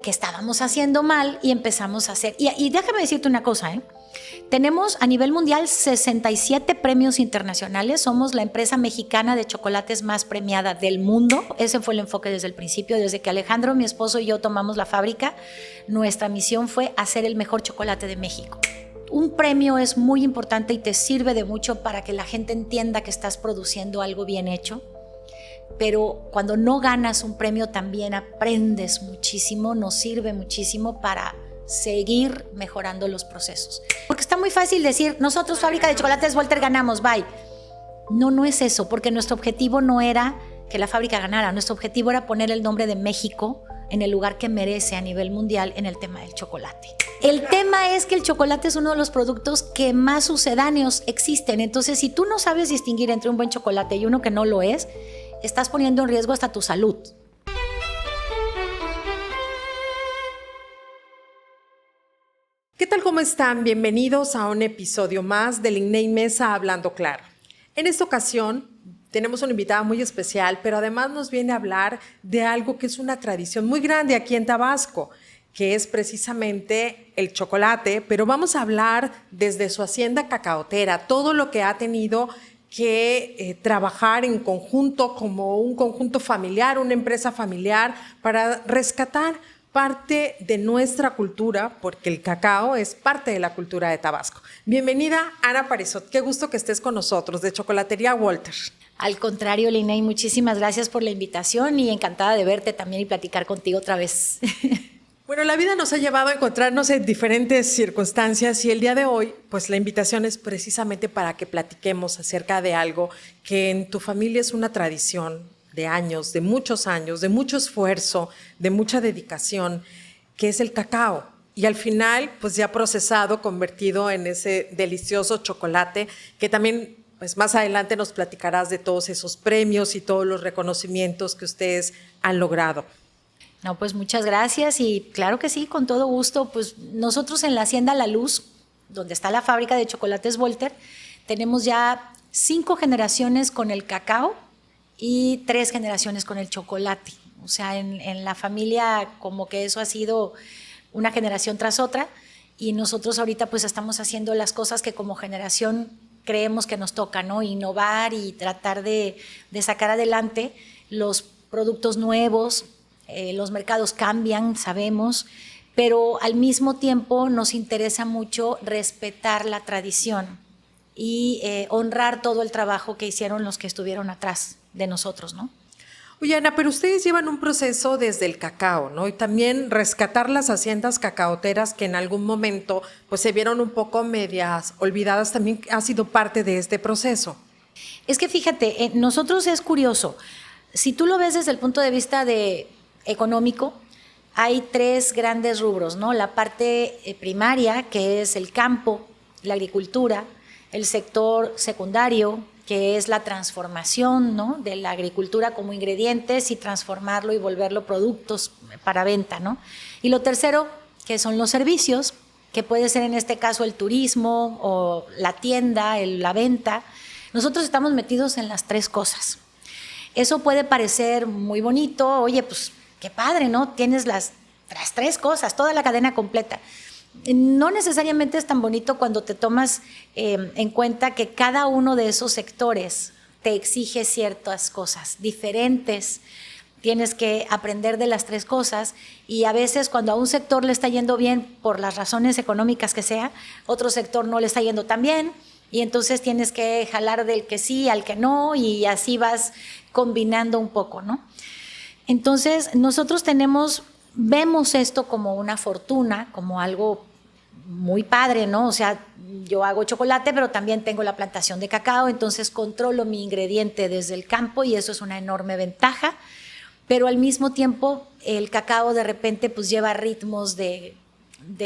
que estábamos haciendo mal y empezamos a hacer. Y déjame decirte una cosa, tenemos a nivel mundial 67 premios internacionales. Somos la empresa mexicana de chocolates más premiada del mundo. Ese fue el enfoque desde el principio. Desde que Alejandro, mi esposo, y yo tomamos la fábrica, nuestra misión fue hacer el mejor chocolate de México. Un premio es muy importante y te sirve de mucho para que la gente entienda que estás produciendo algo bien hecho. Pero cuando no ganas un premio también aprendes muchísimo, nos sirve muchísimo para seguir mejorando los procesos. Porque está muy fácil decir, nosotros fábrica de chocolates Volter ganamos, bye. No es eso, porque nuestro objetivo no era que la fábrica ganara, nuestro objetivo era poner el nombre de México en el lugar que merece a nivel mundial en el tema del chocolate. El tema es que el chocolate es uno de los productos que más sucedáneos existen, entonces si tú no sabes distinguir entre un buen chocolate y uno que no lo es, estás poniendo en riesgo hasta tu salud. ¿Qué tal? ¿Cómo están? Bienvenidos a un episodio más del INNEI Mesa Hablando Claro. En esta ocasión tenemos una invitada muy especial, pero además nos viene a hablar de algo que es una tradición muy grande aquí en Tabasco, que es precisamente el chocolate, pero vamos a hablar desde su hacienda cacaotera, todo lo que ha tenido que trabajar en conjunto como un conjunto familiar, una empresa familiar, para rescatar parte de nuestra cultura, porque el cacao es parte de la cultura de Tabasco. Bienvenida, Ana Parizot, qué gusto que estés con nosotros, de Chocolatería Volter. Al contrario, Linei, muchísimas gracias por la invitación y encantada de verte también y platicar contigo otra vez. Bueno, la vida nos ha llevado a encontrarnos en diferentes circunstancias y el día de hoy, pues la invitación es precisamente para que platiquemos acerca de algo que en tu familia es una tradición de años, de mucho esfuerzo, de mucha dedicación, que es el cacao. Y al final, pues ya procesado, convertido en ese delicioso chocolate que también, pues más adelante nos platicarás de todos esos premios y todos los reconocimientos que ustedes han logrado. No, pues muchas gracias y claro que sí, con todo gusto. Pues nosotros en la Hacienda La Luz, donde está la fábrica de chocolates Volter, tenemos ya 5 generaciones con el cacao y 3 generaciones con el chocolate. O sea, en la familia como que eso ha sido una generación tras otra y nosotros ahorita pues estamos haciendo las cosas que como generación creemos que nos toca, ¿no? Innovar y tratar de sacar adelante los productos nuevos. Los mercados cambian, sabemos, pero al mismo tiempo nos interesa mucho respetar la tradición y honrar todo el trabajo que hicieron los que estuvieron atrás de nosotros, ¿no? Oye, Ana, pero ustedes llevan un proceso desde el cacao, ¿no? Y también rescatar las haciendas cacaoteras que en algún momento pues se vieron un poco medias olvidadas, también ha sido parte de este proceso. Es que fíjate, nosotros es curioso, si tú lo ves desde el punto de vista económico, hay 3 grandes rubros, ¿no? La parte primaria, que es el campo, la agricultura, el sector secundario, que es la transformación, ¿no? De la agricultura como ingredientes y transformarlo y volverlo productos para venta, ¿no? Y lo tercero, que son los servicios, que puede ser en este caso el turismo o la tienda, la venta. Nosotros estamos metidos en las 3 cosas. Eso puede parecer muy bonito, oye, pues qué padre, ¿no? Tienes las 3 cosas, toda la cadena completa. No necesariamente es tan bonito cuando te tomas en cuenta que cada uno de esos sectores te exige ciertas cosas diferentes. Tienes que aprender de las 3 cosas y a veces cuando a un sector le está yendo bien por las razones económicas que sea, otro sector no le está yendo tan bien y entonces tienes que jalar del que sí al que no y así vas combinando un poco, ¿no? Entonces, nosotros vemos esto como una fortuna, como algo muy padre, ¿no? O sea, yo hago chocolate, pero también tengo la plantación de cacao, entonces controlo mi ingrediente desde el campo y eso es una enorme ventaja, pero al mismo tiempo el cacao de repente pues lleva ritmos de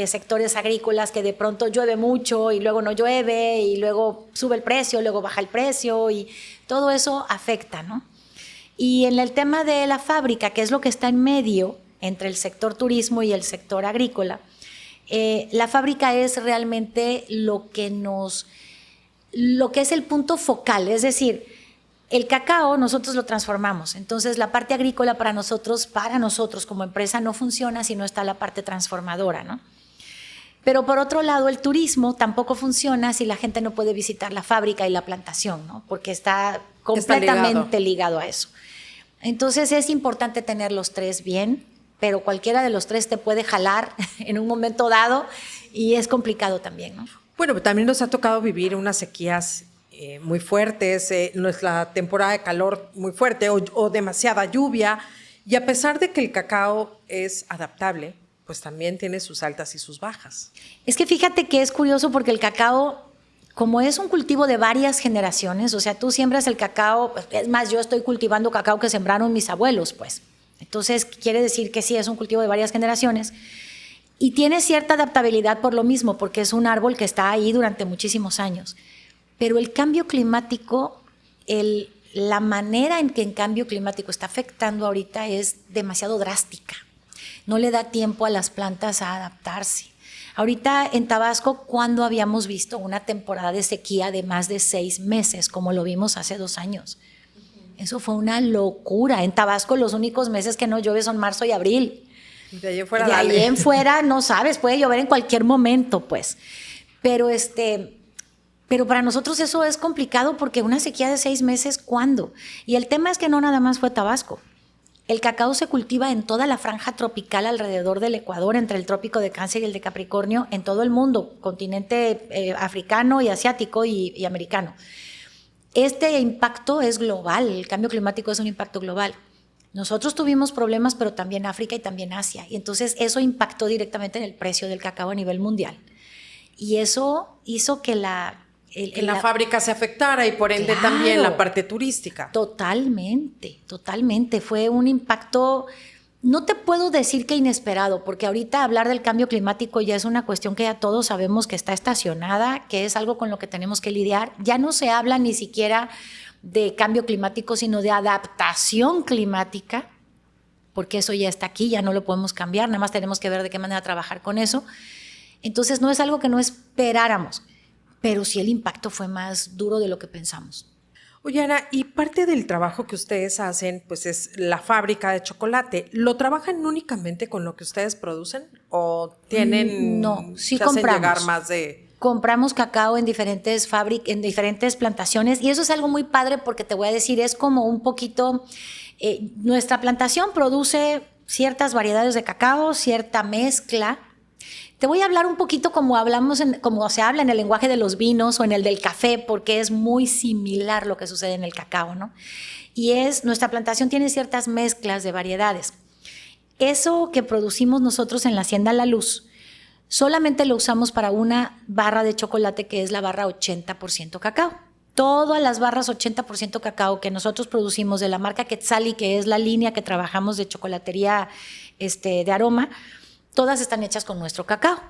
sectores agrícolas que de pronto llueve mucho y luego no llueve y luego sube el precio, luego baja el precio y todo eso afecta, ¿no? Y en el tema de la fábrica, que es lo que está en medio entre el sector turismo y el sector agrícola, la fábrica es realmente lo que es el punto focal, es decir, El cacao nosotros lo transformamos, entonces la parte agrícola para nosotros como empresa no funciona si no está la parte transformadora, ¿no? Pero por otro lado, el turismo tampoco funciona si la gente no puede visitar la fábrica y la plantación, ¿no? Porque está completamente ligado a eso. Entonces es importante tener los tres bien, pero cualquiera de los tres te puede jalar en un momento dado y es complicado también, ¿no? Bueno, también nos ha tocado vivir unas sequías muy fuertes, nuestra temporada de calor muy fuerte o demasiada lluvia, y a pesar de que el cacao es adaptable, pues también tiene sus altas y sus bajas. Es que fíjate que es curioso porque el cacao, como es un cultivo de varias generaciones, o sea, tú siembras el cacao, es más, yo estoy cultivando cacao que sembraron mis abuelos, pues. Entonces, quiere decir que sí, es un cultivo de varias generaciones y tiene cierta adaptabilidad por lo mismo, porque es un árbol que está ahí durante muchísimos años. Pero el cambio climático, la manera en que el cambio climático está afectando ahorita es demasiado drástica. No le da tiempo a las plantas a adaptarse. Ahorita en Tabasco, ¿cuándo habíamos visto una temporada de sequía de más de 6 meses, como lo vimos hace 2 años? Eso fue una locura. En Tabasco los únicos meses que no llueve son marzo y abril. De ahí en fuera, de ahí en fuera, no sabes, puede llover en cualquier momento, pues. Pero para nosotros eso es complicado porque una sequía de 6 meses, ¿cuándo? Y el tema es que no nada más fue Tabasco. El cacao se cultiva en toda la franja tropical alrededor del Ecuador, entre el trópico de Cáncer y el de Capricornio, en todo el mundo, continente africano y asiático y americano. Este impacto es global, el cambio climático es un impacto global. Nosotros tuvimos problemas, pero también África y también Asia, y entonces eso impactó directamente en el precio del cacao a nivel mundial. Y eso hizo que la fábrica se afectara y por ende también la parte turística. Totalmente. Fue un impacto, no te puedo decir que inesperado, porque ahorita hablar del cambio climático ya es una cuestión que ya todos sabemos que está estacionada, que es algo con lo que tenemos que lidiar. Ya no se habla ni siquiera de cambio climático, sino de adaptación climática, porque eso ya está aquí, ya no lo podemos cambiar, nada más tenemos que ver de qué manera trabajar con eso. Entonces no es algo que no esperáramos, pero sí el impacto fue más duro de lo que pensamos. Oye, Ana, y parte del trabajo que ustedes hacen, pues es la fábrica de chocolate. ¿Lo trabajan únicamente con lo que ustedes producen o tienen? No, sí compramos. Llegar más de... Compramos cacao en diferentes plantaciones, y eso es algo muy padre porque te voy a decir, es como un poquito, nuestra plantación produce ciertas variedades de cacao, cierta mezcla. Te voy a hablar un poquito como se habla en el lenguaje de los vinos o en el del café, porque es muy similar lo que sucede en el cacao, ¿no? Y nuestra plantación tiene ciertas mezclas de variedades. Eso que producimos nosotros en la Hacienda La Luz, solamente lo usamos para una barra de chocolate que es la barra 80% cacao. Todas las barras 80% cacao que nosotros producimos de la marca Quetzali, que es la línea que trabajamos de chocolatería de aroma, todas están hechas con nuestro cacao,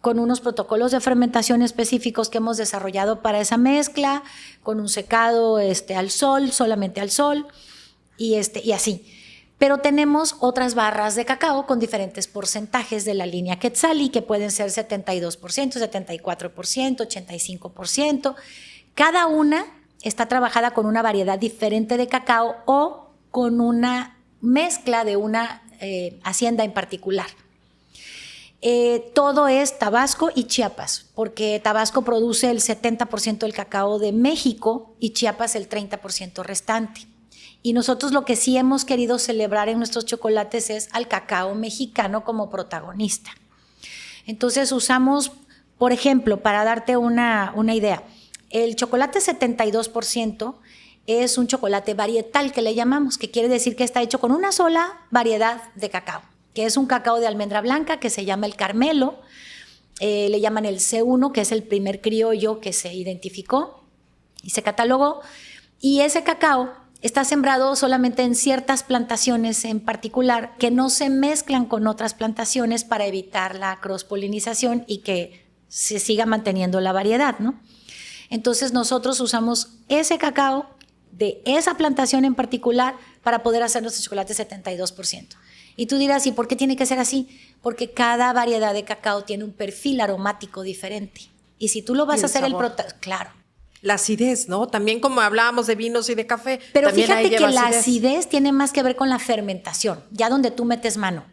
con unos protocolos de fermentación específicos que hemos desarrollado para esa mezcla, con un secado al sol, solamente al sol, y así. Pero tenemos otras barras de cacao con diferentes porcentajes de la línea Quetzali, que pueden ser 72%, 74%, 85%. Cada una está trabajada con una variedad diferente de cacao o con una mezcla de una hacienda en particular. Todo es Tabasco y Chiapas, porque Tabasco produce el 70% del cacao de México y Chiapas el 30% restante. Y nosotros lo que sí hemos querido celebrar en nuestros chocolates es al cacao mexicano como protagonista. Entonces usamos, por ejemplo, para darte una idea, el chocolate 72% es un chocolate varietal que le llamamos, que quiere decir que está hecho con una sola variedad de cacao, que es un cacao de almendra blanca que se llama el Carmelo, le llaman el C1, que es el primer criollo que se identificó y se catalogó, y ese cacao está sembrado solamente en ciertas plantaciones en particular que no se mezclan con otras plantaciones para evitar la cross-polinización y que se siga manteniendo la variedad, ¿no? Entonces nosotros usamos ese cacao de esa plantación en particular para poder hacer nuestro chocolate 72%. Y tú dirás, ¿y por qué tiene que ser así? Porque cada variedad de cacao tiene un perfil aromático diferente. Y si tú lo vas a hacer claro. La acidez, ¿no? También como hablábamos de vinos y de café. Pero también fíjate ahí que lleva la acidez tiene más que ver con la fermentación, ya donde tú metes mano.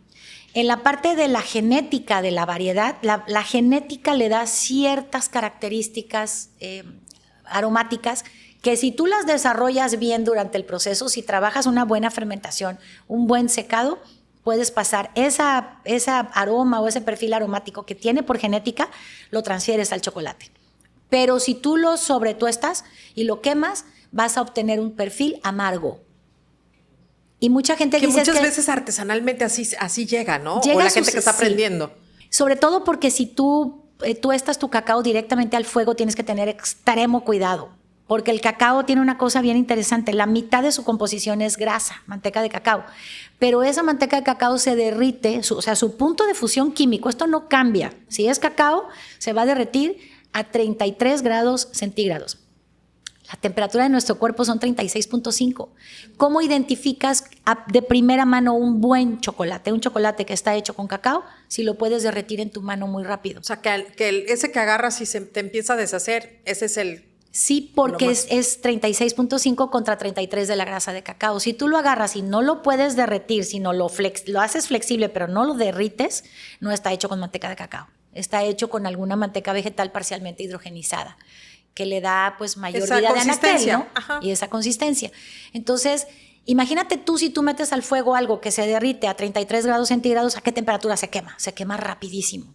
En la parte de la genética de la variedad, la genética le da ciertas características aromáticas que si tú las desarrollas bien durante el proceso, si trabajas una buena fermentación, un buen secado, puedes pasar esa aroma o ese perfil aromático que tiene por genética, lo transfieres al chocolate. Pero si tú lo sobretuestas y lo quemas, vas a obtener un perfil amargo. Y mucha gente que dice muchas veces artesanalmente así llega, ¿no? Llega o la gente que está aprendiendo. Sí. Sobre todo porque si tú tuestas tu cacao directamente al fuego, tienes que tener extremo cuidado. Porque el cacao tiene una cosa bien interesante. La mitad de su composición es grasa, manteca de cacao. Pero esa manteca de cacao se derrite, o sea, su punto de fusión químico, esto no cambia. Si es cacao, se va a derretir a 33 grados centígrados. La temperatura de nuestro cuerpo son 36.5. ¿Cómo identificas de primera mano un buen chocolate? Un chocolate que está hecho con cacao, si lo puedes derretir en tu mano muy rápido. O sea, ese que agarras y se te empieza a deshacer, ese es el... Sí, porque es 36.5 contra 33 de la grasa de cacao. Si tú lo agarras y no lo puedes derretir, sino lo haces flexible, pero no lo derrites, no está hecho con manteca de cacao. Está hecho con alguna manteca vegetal parcialmente hidrogenizada, que le da pues mayor vida de anaquel, ¿no? Ajá. Y esa consistencia. Entonces, imagínate tú si tú metes al fuego algo que se derrite a 33 grados centígrados, ¿a qué temperatura se quema? Se quema rapidísimo.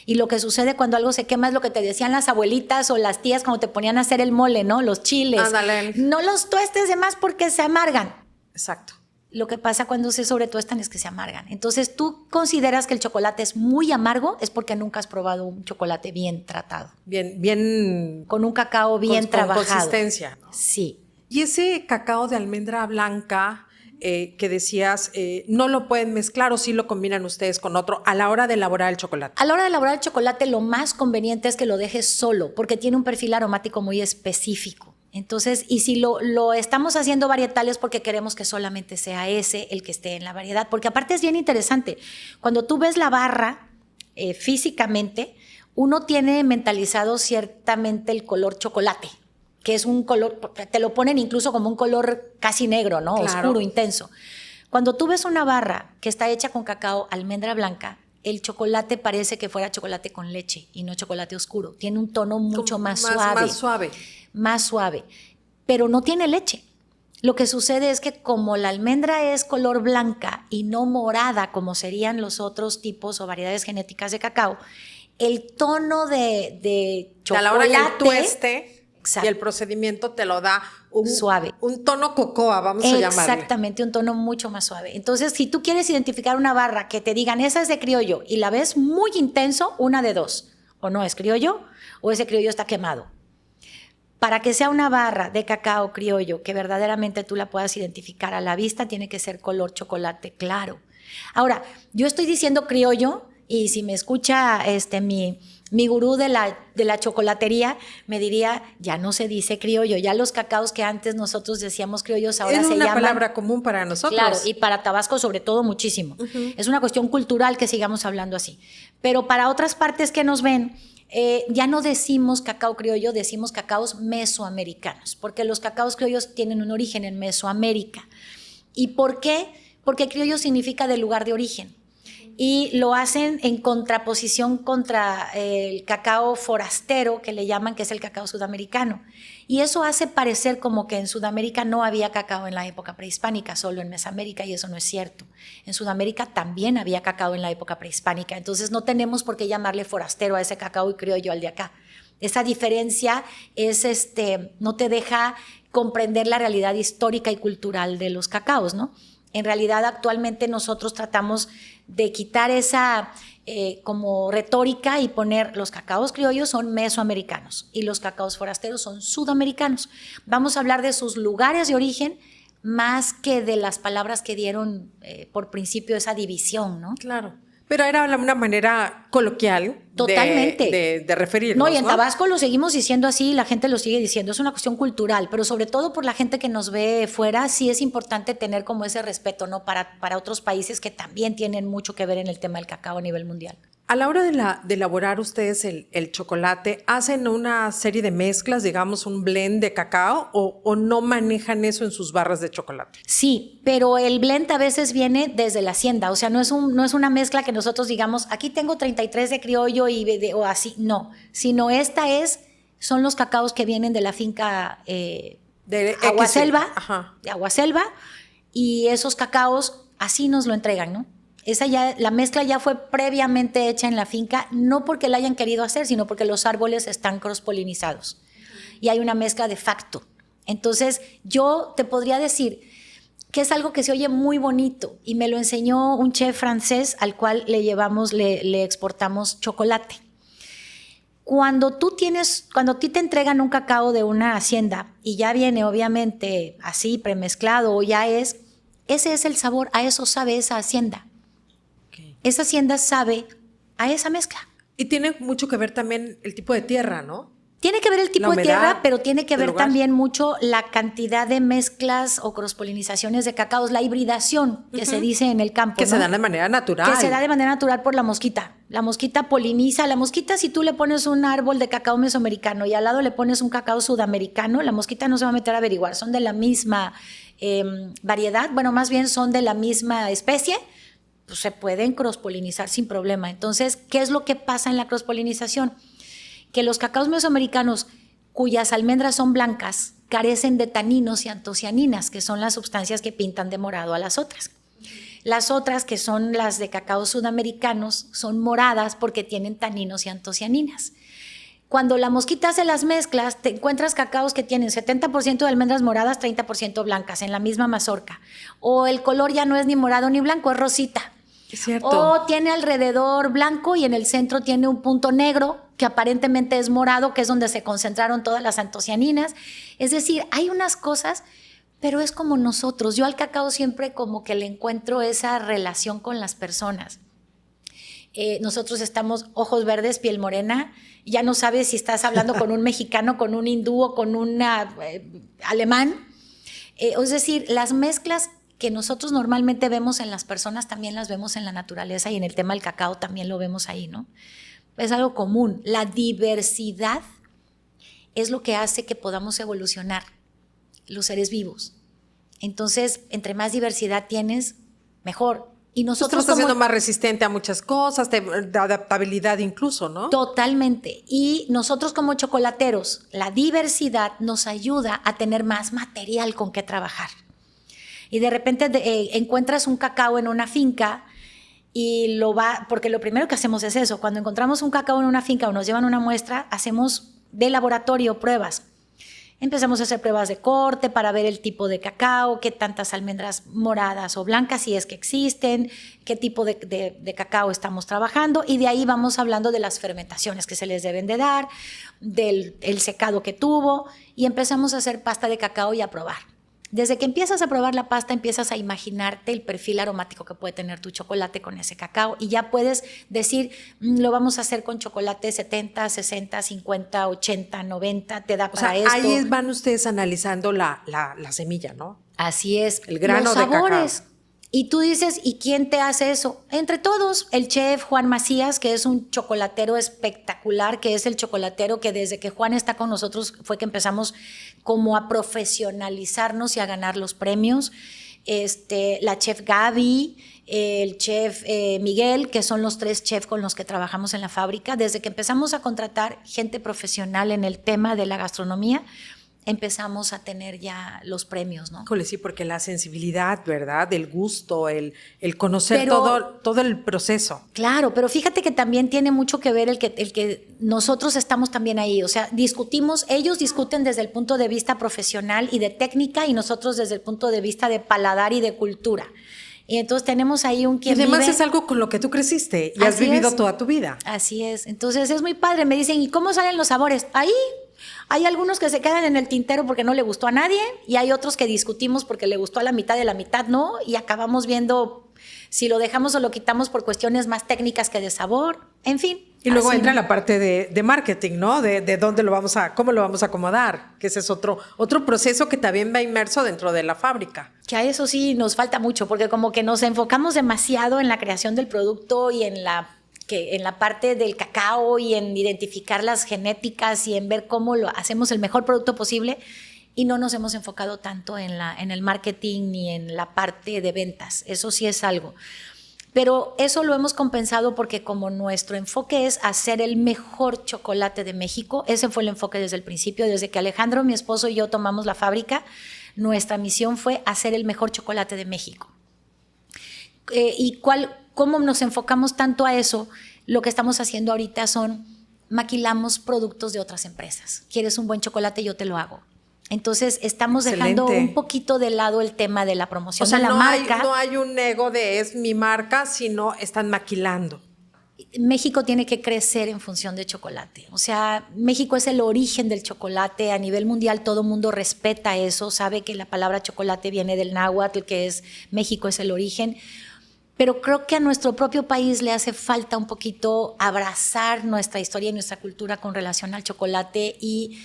Y lo que sucede cuando algo se quema es lo que te decían las abuelitas o las tías cuando te ponían a hacer el mole, ¿no? Los chiles. Ándale. No los tuestes de más porque se amargan. Exacto. Lo que pasa cuando se sobretuestan es que se amargan. Entonces, tú consideras que el chocolate es muy amargo, es porque nunca has probado un chocolate bien tratado. Bien. Con un cacao bien trabajado. Con consistencia. Sí. Y ese cacao de almendra blanca que decías, no lo pueden mezclar o sí lo combinan ustedes con otro a la hora de elaborar el chocolate. A la hora de elaborar el chocolate, lo más conveniente es que lo dejes solo, porque tiene un perfil aromático muy específico. Entonces, y si lo estamos haciendo varietales porque queremos que solamente sea ese el que esté en la variedad, porque aparte es bien interesante. Cuando tú ves la barra físicamente, uno tiene mentalizado ciertamente el color chocolate, que es un color, te lo ponen incluso como un color casi negro, ¿no? Claro. Oscuro, intenso. Cuando tú ves una barra que está hecha con cacao, almendra blanca, el chocolate parece que fuera chocolate con leche y no chocolate oscuro. Tiene un tono mucho más suave. Más suave. Más suave, pero no tiene leche. Lo que sucede es que como la almendra es color blanca y no morada como serían los otros tipos o variedades genéticas de cacao, el tono de chocolate... A la hora que el tueste exacto, y el procedimiento te lo da suave. Un tono cocoa, vamos a llamarle. Exactamente, un tono mucho más suave. Entonces, si tú quieres identificar una barra que te digan, esa es de criollo, y la ves muy intenso, una de dos. O no es criollo, o ese criollo está quemado. Para que sea una barra de cacao criollo que verdaderamente tú la puedas identificar a la vista, tiene que ser color chocolate claro. Ahora, yo estoy diciendo criollo y si me escucha mi gurú de la chocolatería, me diría, ya no se dice criollo, ya los cacaos que antes nosotros decíamos criollos ahora se llaman... Es una palabra común para nosotros. Claro, y para Tabasco sobre todo muchísimo. Es una cuestión cultural que sigamos hablando así. Pero para otras partes que nos ven... ya no decimos cacao criollo, decimos cacaos mesoamericanos, porque los cacaos criollos tienen un origen en Mesoamérica. ¿Y por qué? Porque criollo significa del lugar de origen. Y lo hacen en contraposición contra el cacao forastero, que le llaman, que es el cacao sudamericano. Y eso hace parecer como que en Sudamérica no había cacao en la época prehispánica, solo en Mesoamérica, y eso no es cierto. En Sudamérica también había cacao en la época prehispánica, entonces no tenemos por qué llamarle forastero a ese cacao y criollo al de acá. Esa diferencia no te deja comprender la realidad histórica y cultural de los cacaos, ¿no? En realidad, actualmente nosotros tratamos de quitar esa como retórica y poner los cacaos criollos son mesoamericanos y los cacaos forasteros son sudamericanos. Vamos a hablar de sus lugares de origen más que de las palabras que dieron por principio esa división, ¿no? Claro. Pero era una manera coloquial totalmente de referirnos, no, y en Tabasco lo seguimos diciendo así, la gente lo sigue diciendo, es una cuestión cultural, pero sobre todo por la gente que nos ve fuera, sí es importante tener como ese respeto, ¿no? Para otros países que también tienen mucho que ver en el tema del cacao a nivel mundial. A la hora de elaborar ustedes el chocolate, ¿hacen una serie de mezclas, digamos un blend de cacao o no manejan eso en sus barras de chocolate? Sí, pero el blend a veces viene desde la hacienda, o sea, no es una mezcla que nosotros digamos, aquí tengo 33 de criollo o así, no, sino son los cacaos que vienen de la finca De Aguaselva, de Aguaselva, y esos cacaos así nos lo entregan, ¿no? La mezcla ya fue previamente hecha en la finca, no porque la hayan querido hacer, sino porque los árboles están cross-polinizados y hay una mezcla de facto. Entonces, yo te podría decir que es algo que se oye muy bonito y me lo enseñó un chef francés al cual le exportamos chocolate. Cuando a ti te entregan un cacao de una hacienda y ya viene obviamente así premezclado ese es el sabor, a eso sabe esa hacienda. Okay. Esa hacienda sabe a esa mezcla. Y tiene mucho que ver también el tipo de tierra, ¿no? Tiene que ver el tipo de tierra, pero tiene que ver también mucho la cantidad de mezclas o crosspolinizaciones de cacaos, la hibridación que se dice en el campo. Que se da de manera natural. Que se da de manera natural por la mosquita. La mosquita poliniza. La mosquita, si tú le pones un árbol de cacao mesoamericano y al lado le pones un cacao sudamericano, la mosquita no se va a meter a averiguar. Son de la misma variedad, bueno, más bien son de la misma especie, pues se pueden crosspolinizar sin problema. Entonces, ¿qué es lo que pasa en la crosspolinización? Que los cacaos mesoamericanos cuyas almendras son blancas carecen de taninos y antocianinas, que son las sustancias que pintan de morado a las otras. Las otras, que son las de cacao sudamericanos, son moradas porque tienen taninos y antocianinas. Cuando la mosquita hace las mezclas, te encuentras cacaos que tienen 70% de almendras moradas, 30% blancas en la misma mazorca. O el color ya no es ni morado ni blanco, es rosita. Es cierto. O tiene alrededor blanco y en el centro tiene un punto negro que aparentemente es morado, que es donde se concentraron todas las antocianinas. Es decir, hay unas cosas, pero es como nosotros. Yo al cacao siempre como que le encuentro esa relación con las personas. Nosotros estamos ojos verdes, piel morena, ya no sabes si estás hablando con un mexicano, con un hindú o con un alemán. Es decir, las mezclas que nosotros normalmente vemos en las personas también las vemos en la naturaleza y en el tema del cacao también lo vemos ahí, ¿no? Es algo común. La diversidad es lo que hace que podamos evolucionar los seres vivos. Entonces, entre más diversidad tienes, mejor. Y nosotros estás siendo más resistente a muchas cosas, de adaptabilidad incluso, ¿no? Totalmente. Y nosotros como chocolateros, la diversidad nos ayuda a tener más material con que trabajar. Y de repente encuentras un cacao en una finca y porque lo primero que hacemos es eso. Cuando encontramos un cacao en una finca o nos llevan una muestra, hacemos de laboratorio pruebas. Empezamos a hacer pruebas de corte para ver el tipo de cacao, qué tantas almendras moradas o blancas, si es que existen, qué tipo de cacao estamos trabajando, y de ahí vamos hablando de las fermentaciones que se les deben de dar, del secado que tuvo, y empezamos a hacer pasta de cacao y a probar. Desde que empiezas a probar la pasta, empiezas a imaginarte el perfil aromático que puede tener tu chocolate con ese cacao y ya puedes decir, lo vamos a hacer con chocolate 70, 60, 50, 80, 90, te da para esto. Ahí van ustedes analizando la semilla, ¿no? Así es. El grano los de sabores. cacao. Y tú dices, ¿y quién te hace eso? Entre todos, el chef Juan Macías, que es un chocolatero espectacular, que es el chocolatero que desde que Juan está con nosotros fue que empezamos como a profesionalizarnos y a ganar los premios. La chef Gaby, el chef Miguel, que son los 3 chefs con los que trabajamos en la fábrica. Desde que empezamos a contratar gente profesional en el tema de la gastronomía, empezamos a tener ya los premios, ¿no? Híjole, sí, porque la sensibilidad, ¿verdad? El gusto, el conocer todo el proceso. Claro, pero fíjate que también tiene mucho que ver el que nosotros estamos también ahí. O sea, ellos discuten desde el punto de vista profesional y de técnica y nosotros desde el punto de vista de paladar y de cultura. Y entonces tenemos ahí un quien y además vive. Es algo con lo que tú creciste y has vivido toda tu vida. Así es. Entonces es muy padre. Me dicen, ¿y cómo salen los sabores? Ahí hay algunos que se quedan en el tintero porque no le gustó a nadie y hay otros que discutimos porque le gustó a la mitad de la mitad, ¿no? Y acabamos viendo si lo dejamos o lo quitamos por cuestiones más técnicas que de sabor. En fin. Y luego entra la parte de marketing, ¿no? De dónde cómo lo vamos a acomodar, que ese es otro proceso que también va inmerso dentro de la fábrica. Que a eso sí nos falta mucho, porque como que nos enfocamos demasiado en la creación del producto y en la que en la parte del cacao y en identificar las genéticas y en ver cómo lo hacemos el mejor producto posible, y no nos hemos enfocado tanto en el marketing ni en la parte de ventas. Eso sí es algo. Pero eso lo hemos compensado porque como nuestro enfoque es hacer el mejor chocolate de México, ese fue el enfoque desde el principio, desde que Alejandro, mi esposo y yo tomamos la fábrica, nuestra misión fue hacer el mejor chocolate de México. ¿Cómo nos enfocamos tanto a eso? Lo que estamos haciendo ahorita maquilamos productos de otras empresas. ¿Quieres un buen chocolate? Yo te lo hago. Entonces estamos dejando un poquito de lado el tema de la promoción de la marca. No hay un ego de es mi marca, sino están maquilando. México tiene que crecer en función de chocolate. O sea, México es el origen del chocolate. A nivel mundial todo el mundo respeta eso, sabe que la palabra chocolate viene del náhuatl, que es México es el origen. Pero creo que a nuestro propio país le hace falta un poquito abrazar nuestra historia y nuestra cultura con relación al chocolate y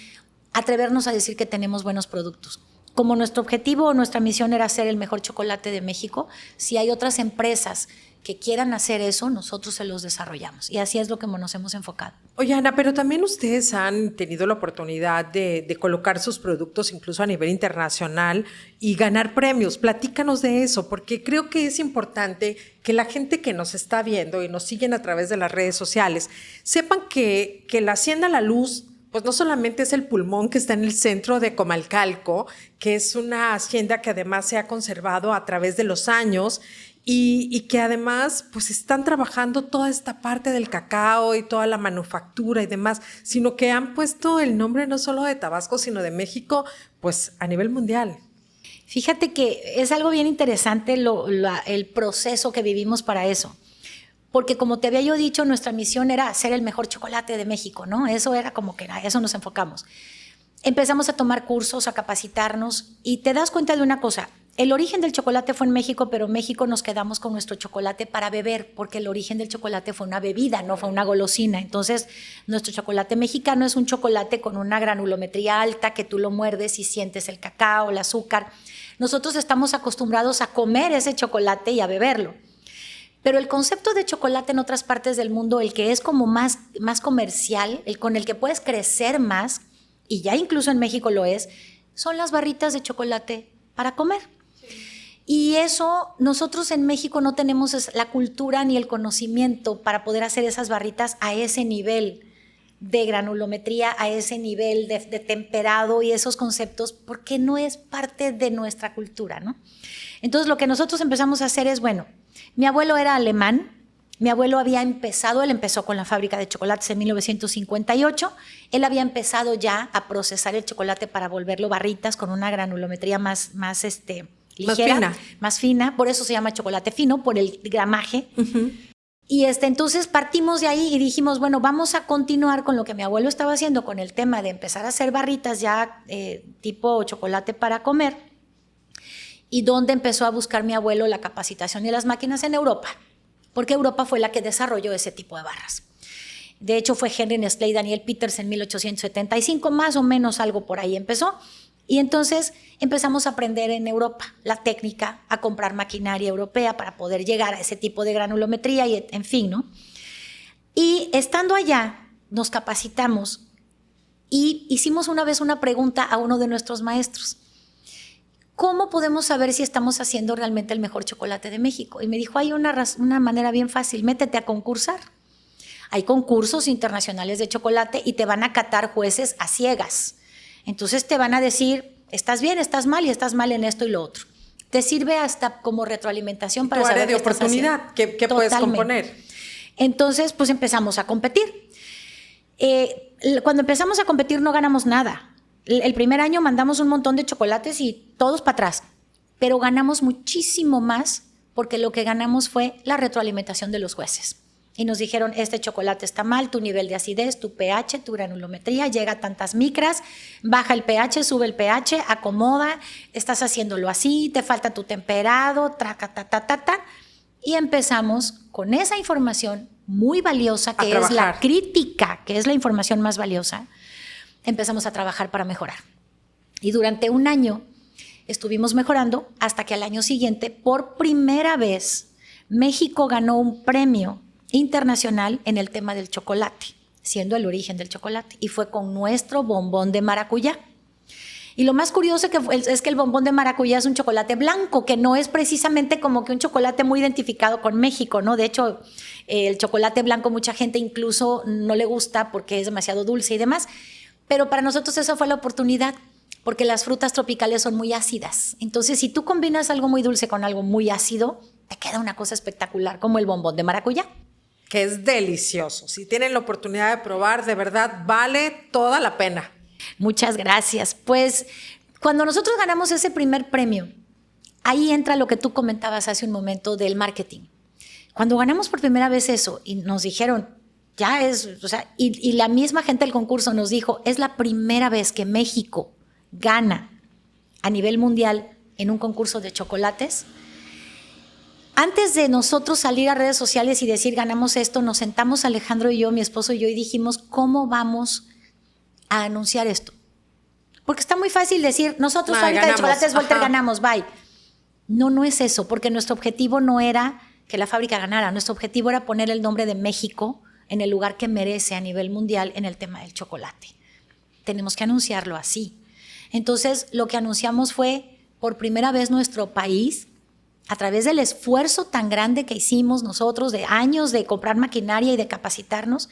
atrevernos a decir que tenemos buenos productos. Como nuestro objetivo o nuestra misión era hacer el mejor chocolate de México, si hay otras empresas que quieran hacer eso, nosotros se los desarrollamos. Y así es lo que nos hemos enfocado. Oye, Ana, pero también ustedes han tenido la oportunidad de colocar sus productos incluso a nivel internacional y ganar premios. Platícanos de eso, porque creo que es importante que la gente que nos está viendo y nos siguen a través de las redes sociales sepan que la Hacienda La Luz pues no solamente es el pulmón que está en el centro de Comalcalco, que es una hacienda que además se ha conservado a través de los años y que además pues están trabajando toda esta parte del cacao y toda la manufactura y demás, sino que han puesto el nombre no solo de Tabasco, sino de México, pues a nivel mundial. Fíjate que es algo bien interesante el proceso que vivimos para eso. Porque como te había yo dicho, nuestra misión era hacer el mejor chocolate de México, ¿no? Eso era como que a eso nos enfocamos. Empezamos a tomar cursos, a capacitarnos y te das cuenta de una cosa. El origen del chocolate fue en México, pero en México nos quedamos con nuestro chocolate para beber, porque el origen del chocolate fue una bebida, no fue una golosina. Entonces, nuestro chocolate mexicano es un chocolate con una granulometría alta que tú lo muerdes y sientes el cacao, el azúcar. Nosotros estamos acostumbrados a comer ese chocolate y a beberlo. Pero el concepto de chocolate en otras partes del mundo, el que es como más comercial, el con el que puedes crecer más, y ya incluso en México lo es, son las barritas de chocolate para comer. Sí. Y eso, nosotros en México no tenemos la cultura ni el conocimiento para poder hacer esas barritas a ese nivel de granulometría, a ese nivel de temperado y esos conceptos, porque no es parte de nuestra cultura, ¿no? Entonces, lo que nosotros empezamos a hacer es, bueno, mi abuelo era alemán, mi abuelo él empezó con la fábrica de chocolates en 1958, él había empezado ya a procesar el chocolate para volverlo barritas con una granulometría más ligera, más fina, por eso se llama chocolate fino, por el gramaje. Uh-huh. Y entonces partimos de ahí y dijimos, bueno, vamos a continuar con lo que mi abuelo estaba haciendo con el tema de empezar a hacer barritas ya tipo chocolate para comer. Y donde empezó a buscar mi abuelo la capacitación y las máquinas en Europa, porque Europa fue la que desarrolló ese tipo de barras. De hecho, fue Henry Nestlé y Daniel Peters en 1875, más o menos algo por ahí empezó. Y entonces empezamos a aprender en Europa la técnica, a comprar maquinaria europea para poder llegar a ese tipo de granulometría y en fin, ¿no? Y estando allá, nos capacitamos y hicimos una vez una pregunta a uno de nuestros maestros. ¿Cómo podemos saber si estamos haciendo realmente el mejor chocolate de México? Y me dijo, hay una manera bien fácil, métete a concursar. Hay concursos internacionales de chocolate y te van a catar jueces a ciegas. Entonces te van a decir, estás bien, estás mal y estás mal en esto y lo otro. Te sirve hasta como retroalimentación para saber qué estás haciendo. Tu área de oportunidad, ¿qué puedes componer? Entonces, pues empezamos a competir. Cuando empezamos a competir no ganamos nada. El primer año mandamos un montón de chocolates y todos para atrás, pero ganamos muchísimo más porque lo que ganamos fue la retroalimentación de los jueces. Y nos dijeron, este chocolate está mal, tu nivel de acidez, tu pH, tu granulometría, llega a tantas micras, baja el pH, sube el pH, acomoda, estás haciéndolo así, te falta tu temperado, y empezamos con esa información muy valiosa, que es la crítica, que es la información más valiosa. Empezamos a trabajar para mejorar. Y durante un año estuvimos mejorando hasta que al año siguiente, por primera vez, México ganó un premio internacional en el tema del chocolate, siendo el origen del chocolate, y fue con nuestro bombón de maracuyá. Y lo más curioso es que el bombón de maracuyá es un chocolate blanco, que no es precisamente como que un chocolate muy identificado con México, ¿no? De hecho, el chocolate blanco mucha gente incluso no le gusta porque es demasiado dulce y demás, pero para nosotros eso fue la oportunidad, porque las frutas tropicales son muy ácidas. Entonces, si tú combinas algo muy dulce con algo muy ácido, te queda una cosa espectacular, como el bombón de maracuyá. Que es delicioso. Si tienen la oportunidad de probar, de verdad vale toda la pena. Muchas gracias. Pues cuando nosotros ganamos ese primer premio, ahí entra lo que tú comentabas hace un momento del marketing. Cuando ganamos por primera vez eso y nos dijeron, ya es, o sea, y la misma gente del concurso nos dijo, es la primera vez que México gana a nivel mundial en un concurso de chocolates. Antes de nosotros salir a redes sociales y decir ganamos esto, nos sentamos Alejandro y yo, mi esposo y yo, y dijimos, ¿cómo vamos a anunciar esto? Porque está muy fácil decir, nosotros fábrica de chocolates Volter ganamos, bye. No, no es eso, porque nuestro objetivo no era que la fábrica ganara, nuestro objetivo era poner el nombre de México en el lugar que merece a nivel mundial en el tema del chocolate. Tenemos que anunciarlo así. Entonces, lo que anunciamos fue, por primera vez nuestro país, a través del esfuerzo tan grande que hicimos nosotros, de años de comprar maquinaria y de capacitarnos,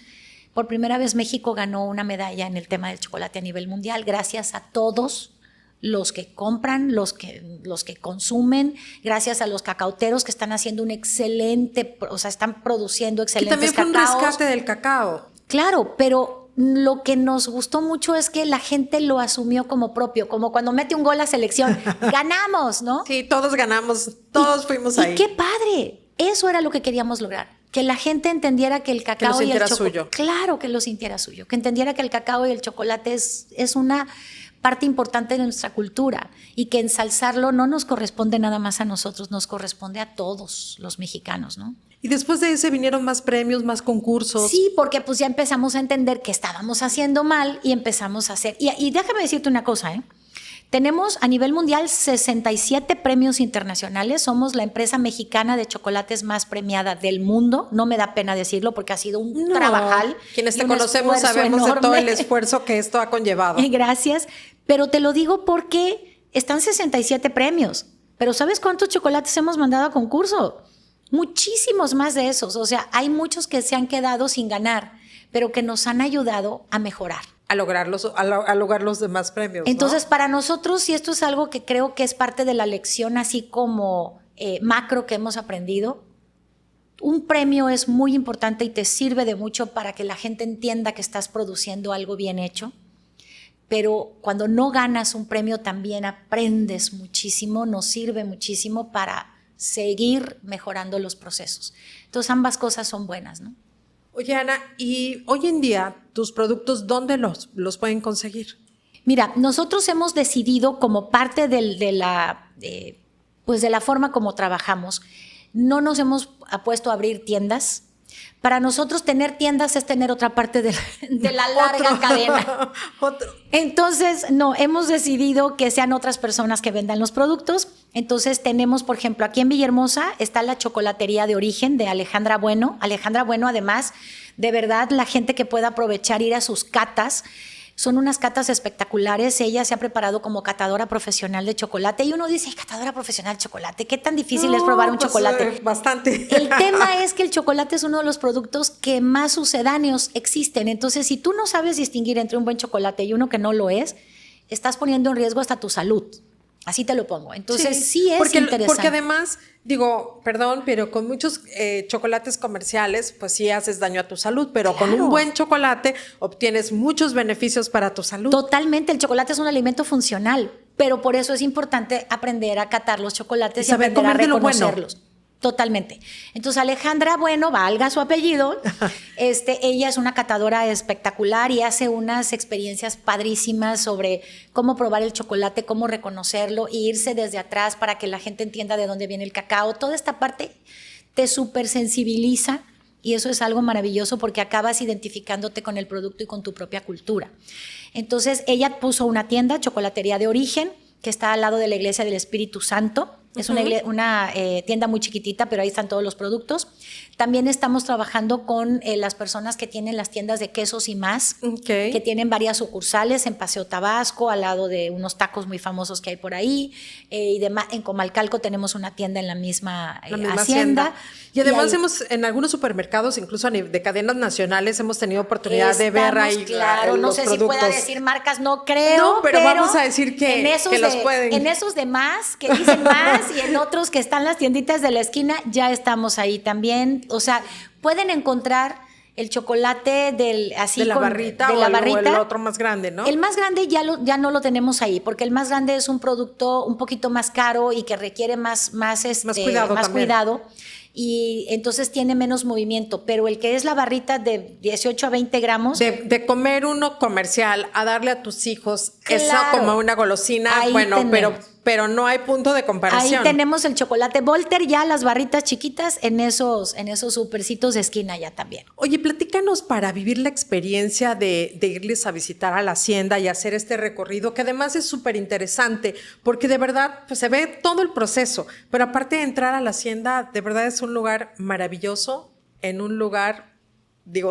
por primera vez México ganó una medalla en el tema del chocolate a nivel mundial, gracias a todos los que compran, los que consumen, gracias a los cacauteros que están haciendo un excelente, o sea, están produciendo excelentes cacaos. Que también fue un rescate del cacao. Claro, pero lo que nos gustó mucho es que la gente lo asumió como propio, como cuando mete un gol a selección, ganamos, ¿no? Sí, todos ganamos, todos fuimos ahí. Y qué padre, eso era lo que queríamos lograr. Que la gente entendiera que el cacao y el chocolate, suyo. Claro que lo sintiera suyo, que entendiera que el cacao y el chocolate es una parte importante de nuestra cultura y que ensalzarlo no nos corresponde nada más a nosotros, nos corresponde a todos los mexicanos, ¿no? Y después de ese vinieron más premios, más concursos. Sí, porque pues ya empezamos a entender que estábamos haciendo mal y empezamos a hacer. Y déjame decirte una cosa, ¿eh? Tenemos a nivel mundial 67 premios internacionales. Somos la empresa mexicana de chocolates más premiada del mundo. No me da pena decirlo porque ha sido un trabajal. Quienes te conocemos sabemos enorme. De todo el esfuerzo que esto ha conllevado. Gracias. Pero te lo digo porque están 67 premios. Pero ¿sabes cuántos chocolates hemos mandado a concurso? Muchísimos más de esos. O sea, hay muchos que se han quedado sin ganar, pero que nos han ayudado a mejorar. A lograr los demás premios. Entonces, ¿no? Para nosotros, y esto es algo que creo que es parte de la lección así como macro que hemos aprendido, un premio es muy importante y te sirve de mucho para que la gente entienda que estás produciendo algo bien hecho, pero cuando no ganas un premio también aprendes muchísimo, nos sirve muchísimo para seguir mejorando los procesos. Entonces, ambas cosas son buenas, ¿no? Oye, Ana, y hoy en día, tus productos, ¿dónde los pueden conseguir? Mira, nosotros hemos decidido como parte de la forma como trabajamos, no nos hemos puesto a abrir tiendas. Para nosotros tener tiendas es tener otra parte de la larga cadena. Entonces, no, hemos decidido que sean otras personas que vendan los productos. Entonces tenemos, por ejemplo, aquí en Villahermosa está la chocolatería de origen de Alejandra Bueno. Alejandra Bueno, además, de verdad, la gente que pueda aprovechar ir a sus catas, son unas catas espectaculares. Ella se ha preparado como catadora profesional de chocolate y uno dice, catadora profesional de chocolate, ¿qué tan difícil es probar un chocolate? Bastante. El tema es que el chocolate es uno de los productos que más sucedáneos existen. Entonces, si tú no sabes distinguir entre un buen chocolate y uno que no lo es, estás poniendo en riesgo hasta tu salud. Así te lo pongo. Entonces, sí es interesante. Porque además, digo, perdón, pero con muchos chocolates comerciales, pues sí haces daño a tu salud, pero claro, con un buen chocolate obtienes muchos beneficios para tu salud. Totalmente, el chocolate es un alimento funcional, pero por eso es importante aprender a catar los chocolates y aprender a reconocerlos. Bueno. Totalmente. Entonces, Alejandra Bueno, valga su apellido, ella es una catadora espectacular y hace unas experiencias padrísimas sobre cómo probar el chocolate, cómo reconocerlo e irse desde atrás para que la gente entienda de dónde viene el cacao. Toda esta parte te supersensibiliza y eso es algo maravilloso porque acabas identificándote con el producto y con tu propia cultura. Entonces, ella puso una tienda, Chocolatería de Origen, que está al lado de la Iglesia del Espíritu Santo. Es una tienda muy chiquitita, pero ahí están todos los productos. También estamos trabajando con las personas que tienen las tiendas de quesos y más, que tienen varias sucursales en Paseo Tabasco, al lado de unos tacos muy famosos que hay por ahí. Y en Comalcalco tenemos una tienda en la misma hacienda. Y además en algunos supermercados, incluso de cadenas nacionales, hemos tenido oportunidad de ver ahí claro, no los sé productos. Si pueda decir marcas, no creo. No, pero vamos a decir que los pueden. En esos de más, que dicen más, y en otros que están las tienditas de la esquina, ya estamos ahí también. O sea, pueden encontrar el chocolate de la barrita o el otro más grande, ¿no? El más grande ya no lo tenemos ahí, porque el más grande es un producto un poquito más caro y que requiere más cuidado. Y entonces tiene menos movimiento, pero el que es la barrita de 18 a 20 gramos. De comer uno comercial a darle a tus hijos, claro, eso como una golosina, ahí bueno, tenemos. pero no hay punto de comparación. Ahí tenemos el chocolate Volter, ya las barritas chiquitas en esos supercitos de esquina ya también. Oye, platícanos para vivir la experiencia de irles a visitar a la hacienda y hacer este recorrido, que además es súper interesante, porque de verdad pues, se ve todo el proceso, pero aparte de entrar a la hacienda, de verdad es un lugar maravilloso, en un lugar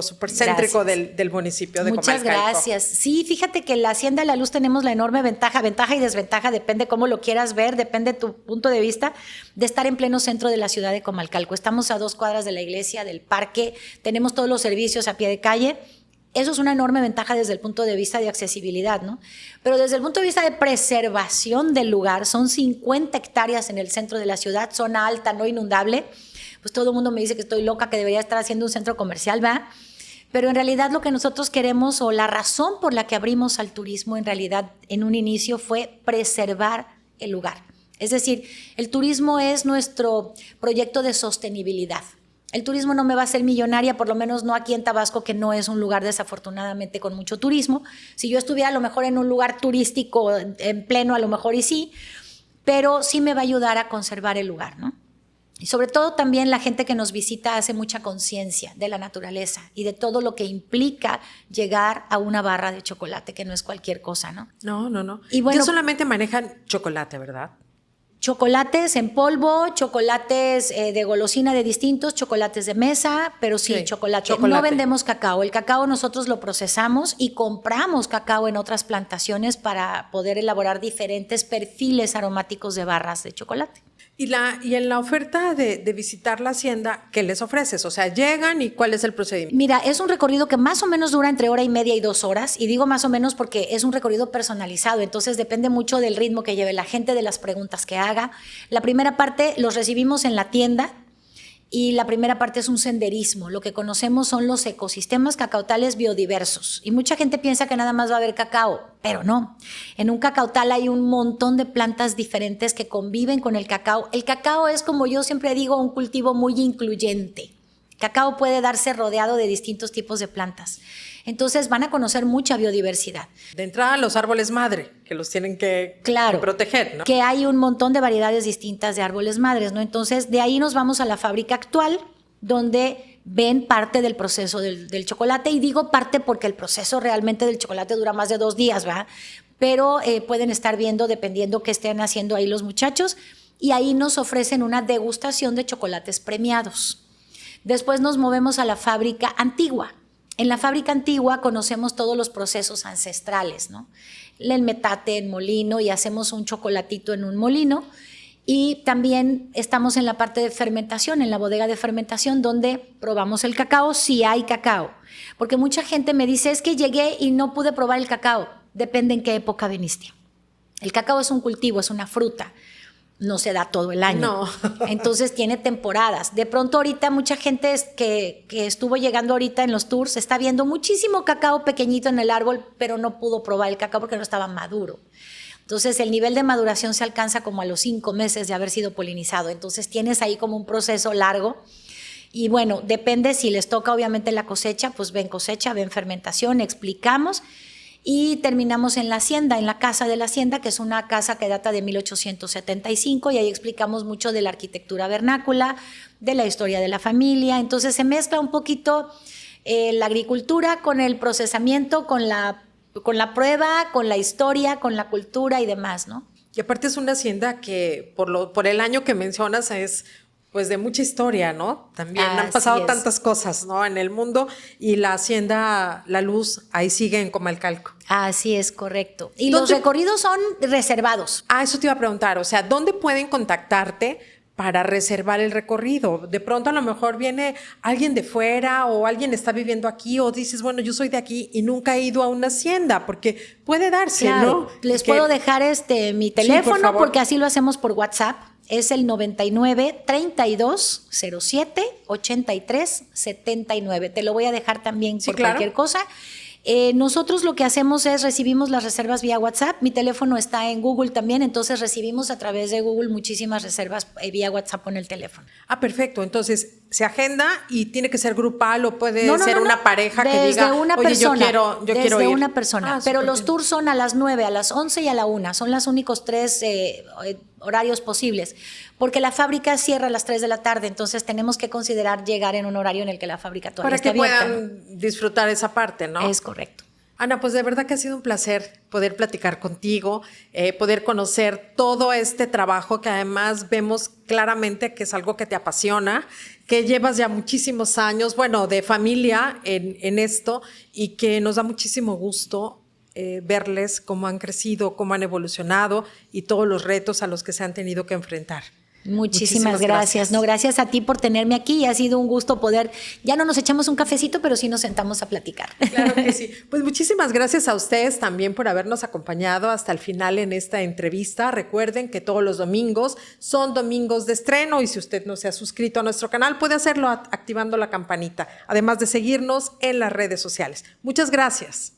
súper céntrico del municipio de Comalcalco. Muchas gracias. Sí, fíjate que en la Hacienda de la Luz tenemos la enorme ventaja y desventaja, depende cómo lo quieras ver, depende de tu punto de vista, de estar en pleno centro de la ciudad de Comalcalco. Estamos a 2 cuadras de la iglesia, del parque, tenemos todos los servicios a pie de calle. Eso es una enorme ventaja desde el punto de vista de accesibilidad, ¿no? Pero desde el punto de vista de preservación del lugar, son 50 hectáreas en el centro de la ciudad, zona alta, no inundable. Pues todo el mundo me dice que estoy loca, que debería estar haciendo un centro comercial, ¿va? Pero en realidad lo que nosotros queremos, o la razón por la que abrimos al turismo en realidad en un inicio, fue preservar el lugar. Es decir, el turismo es nuestro proyecto de sostenibilidad. El turismo no me va a hacer millonaria, por lo menos no aquí en Tabasco, que no es un lugar desafortunadamente con mucho turismo. Si yo estuviera a lo mejor en un lugar turístico en pleno, a lo mejor y sí, pero sí me va a ayudar a conservar el lugar, ¿no? Y sobre todo también la gente que nos visita hace mucha conciencia de la naturaleza y de todo lo que implica llegar a una barra de chocolate, que no es cualquier cosa, ¿no? No. Y bueno, ya solamente manejan chocolate, ¿verdad? Chocolates en polvo, chocolates de golosina de distintos, chocolates de mesa, pero sí, chocolate. No vendemos cacao. El cacao nosotros lo procesamos y compramos cacao en otras plantaciones para poder elaborar diferentes perfiles aromáticos de barras de chocolate. Y en la oferta de visitar la hacienda, ¿qué les ofreces? O sea, llegan y ¿cuál es el procedimiento? Mira, es un recorrido que más o menos dura entre 1:30 y 2 horas, y digo más o menos porque es un recorrido personalizado, entonces depende mucho del ritmo que lleve la gente, de las preguntas que haga. La primera parte los recibimos en la tienda, y la primera parte es un senderismo. Lo que conocemos son los ecosistemas cacautales biodiversos. Y mucha gente piensa que nada más va a haber cacao, pero no. En un cacautal hay un montón de plantas diferentes que conviven con el cacao. El cacao es, como yo siempre digo, un cultivo muy incluyente. Cacao puede darse rodeado de distintos tipos de plantas. Entonces van a conocer mucha biodiversidad. De entrada, los árboles madre, que los tienen que proteger, ¿no? Que hay un montón de variedades distintas de árboles madres, ¿no? Entonces, de ahí nos vamos a la fábrica actual, donde ven parte del proceso del chocolate. Y digo parte porque el proceso realmente del chocolate dura más de 2 días, ¿va? Pero pueden estar viendo, dependiendo qué estén haciendo ahí los muchachos, y ahí nos ofrecen una degustación de chocolates premiados. Después nos movemos a la fábrica antigua. En la fábrica antigua conocemos todos los procesos ancestrales, ¿no? El metate en molino, y hacemos un chocolatito en un molino. Y también estamos en la parte de fermentación, en la bodega de fermentación, donde probamos el cacao, si hay cacao. Porque mucha gente me dice, es que llegué y no pude probar el cacao. Depende en qué época viniste. El cacao es un cultivo, es una fruta. No se da todo el año. No. Entonces tiene temporadas. De pronto ahorita mucha gente que estuvo llegando ahorita en los tours está viendo muchísimo cacao pequeñito en el árbol, pero no pudo probar el cacao porque no estaba maduro. Entonces el nivel de maduración se alcanza como a los 5 meses de haber sido polinizado. Entonces tienes ahí como un proceso largo. Y bueno, depende si les toca obviamente la cosecha, pues ven cosecha, ven fermentación, explicamos. Y terminamos en la hacienda, en la casa de la hacienda, que es una casa que data de 1875, y ahí explicamos mucho de la arquitectura vernácula, de la historia de la familia. Entonces se mezcla un poquito la agricultura con el procesamiento, con la prueba, con la historia, con la cultura y demás, ¿no? Y aparte es una hacienda que por el año que mencionas es pues de mucha historia, ¿no? También han pasado tantas cosas, ¿no? En el mundo, y la hacienda La Luz ahí sigue en Comalcalco. Así es, correcto. Y los recorridos son reservados. Eso te iba a preguntar, o sea, ¿dónde pueden contactarte para reservar el recorrido? De pronto a lo mejor viene alguien de fuera o alguien está viviendo aquí, o dices, bueno, yo soy de aquí y nunca he ido a una hacienda, porque puede darse, claro, ¿no? Les puedo dejar mi teléfono, sí, porque así lo hacemos por WhatsApp. Es el 99 32 07 83 79. Te lo voy a dejar también por cualquier cosa. Nosotros lo que hacemos es recibimos las reservas vía WhatsApp. Mi teléfono está en Google también, entonces recibimos a través de Google muchísimas reservas vía WhatsApp en el teléfono. Perfecto. Entonces se agenda y tiene que ser grupal o puede ser una pareja que diga, una persona, yo quiero ir. Desde una persona. Pero los tours son a las 9, a las 11 y a la 1. Son los únicos 3 horarios posibles, porque la fábrica cierra a las 3 de la tarde, entonces tenemos que considerar llegar en un horario en el que la fábrica todavía esté abierta. Para que puedan disfrutar esa parte, ¿no? Es correcto. Ana, pues de verdad que ha sido un placer poder platicar contigo, poder conocer todo este trabajo que además vemos claramente que es algo que te apasiona, que llevas ya muchísimos años, bueno, de familia en esto, y que nos da muchísimo gusto verles cómo han crecido, cómo han evolucionado y todos los retos a los que se han tenido que enfrentar. Muchísimas gracias. No, gracias a ti por tenerme aquí, y ha sido un gusto poder, ya no nos echamos un cafecito, pero sí nos sentamos a platicar. Claro que sí. Pues muchísimas gracias a ustedes también por habernos acompañado hasta el final en esta entrevista. Recuerden que todos los domingos son domingos de estreno, y si usted no se ha suscrito a nuestro canal, puede hacerlo activando la campanita, además de seguirnos en las redes sociales. Muchas gracias.